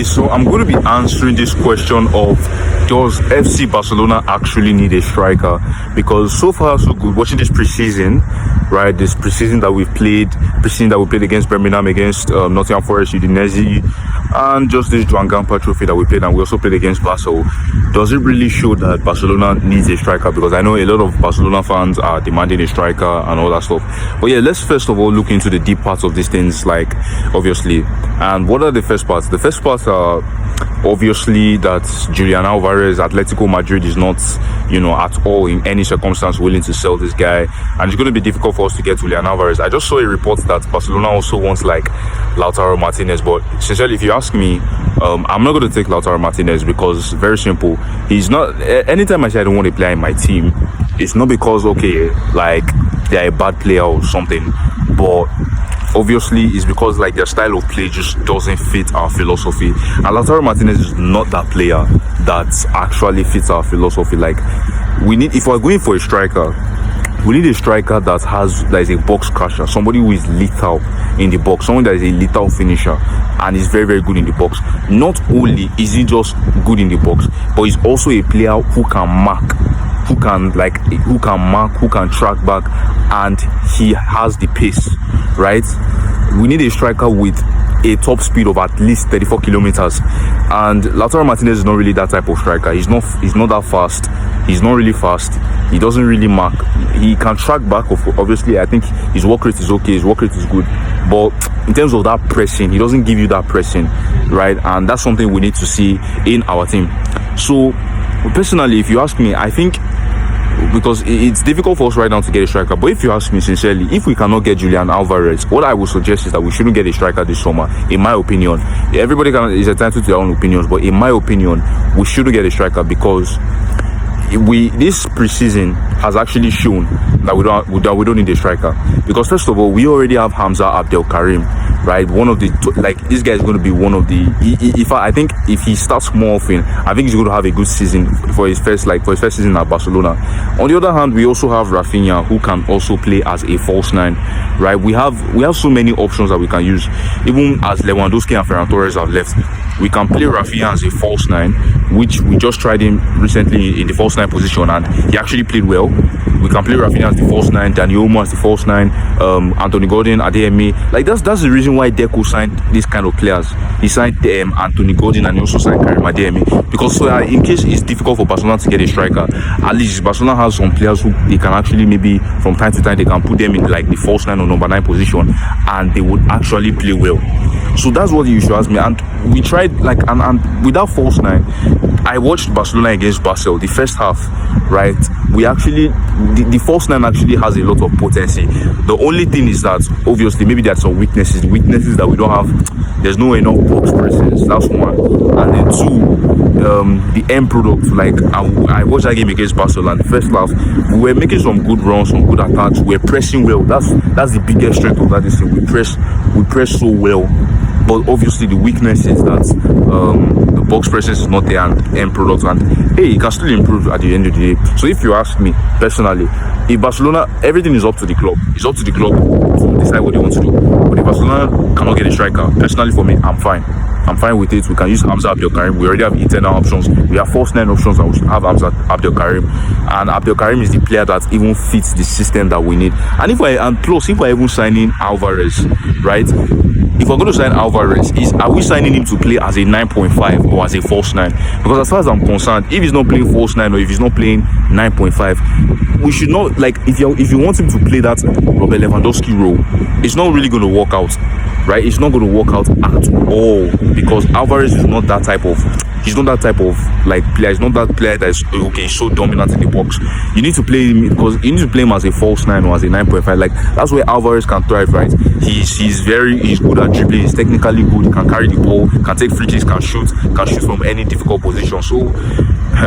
Okay, so I'm going to be answering this question of, does FC Barcelona actually need a striker? Because so far so good. Watching this preseason, right? This preseason that we played against Birmingham, against Nottingham Forest, Udinese, and just this Joan Gamper trophy that we played, and we also played against Barca. Does it really show that Barcelona needs a striker? Because I know a lot of Barcelona fans are demanding a striker and all that stuff. But yeah, let's first of all look into the deep parts of these things, like obviously. And what are the first parts? The first parts are obviously that Julian Alvarez, Atletico Madrid, is not, at all in any circumstance willing to sell this guy, and it's going to be difficult for us to get Julian Alvarez. I just saw a report that Barcelona also wants like Lautaro Martinez, but sincerely, if you ask me, I'm not going to take Lautaro Martinez because very simple. He's not. Anytime I say I don't want a player in my team, it's not because like they're a bad player or something, but obviously it's because like their style of play just doesn't fit our philosophy, and Lautaro Martinez is not that player that actually fits our philosophy. Like, if we're going for a striker, we need a striker that is a box crusher, somebody who is lethal in the box, someone that is a lethal finisher and is very, very good in the box. Not only is he just good in the box, but he's also a player who can mark, who can track back, and he has the pace, right? We need a striker with a top speed of at least 34 kilometers, and Lautaro Martinez is not really that type of striker. He's not that fast. He's not really fast. He doesn't really mark. He can track back. Obviously, I think his work rate is okay. His work rate is good, but in terms of that pressing, he doesn't give you that pressing, right? And that's something we need to see in our team. So personally, if you ask me, I think, because it's difficult for us right now to get a striker, but if you ask me sincerely, if we cannot get Julian Alvarez, what I would suggest is that we shouldn't get a striker this summer, in my opinion. Everybody is entitled to their own opinions, but in my opinion, we shouldn't get a striker because this preseason has actually shown that we don't need a striker. Because first of all, we already have Hamza Abdel Karim, right? One of the this guy is going to be one of the. I think if he starts more often, I think he's going to have a good season for his first season at Barcelona. On the other hand, we also have Rafinha, who can also play as a false nine, right? We have so many options that we can use. Even as Lewandowski and Ferran Torres have left, we can play Rafinha as a false nine, which we just tried him recently in the false nine position, and he actually played well. We can play Rafinha as the false nine, Dani Olmo as the false nine, Anthony Gordon, Adeyemi. Like that's the reason why Deco signed these kind of players. He signed Anthony Gordon, and he also signed Karim Adeyemi, because in case it's difficult for Barcelona to get a striker, at least Barcelona has some players who they can actually, maybe from time to time, they can put them in like the false nine or number 9 position, and they would actually play well. So that's what you should ask me. And we tried and without false nine, I watched Barcelona against Barca, the first half, right? We actually, the false nine actually has a lot of potency. The only thing is that obviously maybe there are some weaknesses that we don't have. There's no enough box presence. That's one. And then two, the end product. Like I watched that game against Barcelona. The first half, we were making some good runs, some good attacks. We were pressing well. That's the biggest strength of that thing. We press so well. But obviously the weakness is that the box presence is not there, and end product, and hey, it can still improve at the end of the day. So if you ask me personally, if Barcelona, everything is up to the club. It's up to the club to decide what they want to do. But if Barcelona cannot get a striker, personally for me, I'm fine with it. We can use Hamza Abdel Karim. We already have internal options. We have false nine options, and we should have Hamza Abdel Karim. And Abdel Karim is the player that even fits the system that we need. And if we're even signing Alvarez, right? If we're going to sign Alvarez, are we signing him to play as a 9.5 or as a false 9? Because as far as I'm concerned, if he's not playing false 9 or if he's not playing 9.5, we should not, like, if you want him to play that Robert Lewandowski role, it's not really going to work out, right? It's not going to work out at all, because Alvarez is not that type of. He's not that type of player. He's not that player that is so dominant in the box. You need to play him as a false 9 or as a 9.5. Like, that's where Alvarez can thrive, right? He's good at dribbling. He's technically good. He can carry the ball, can take free kicks, can shoot from any difficult position. So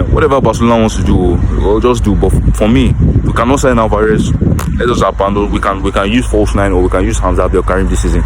whatever Barcelona wants to do, we'll just do. But for me, we cannot sign Alvarez. Let us abandon. We can use false 9, or we can use Hamza Abdel Karim this season.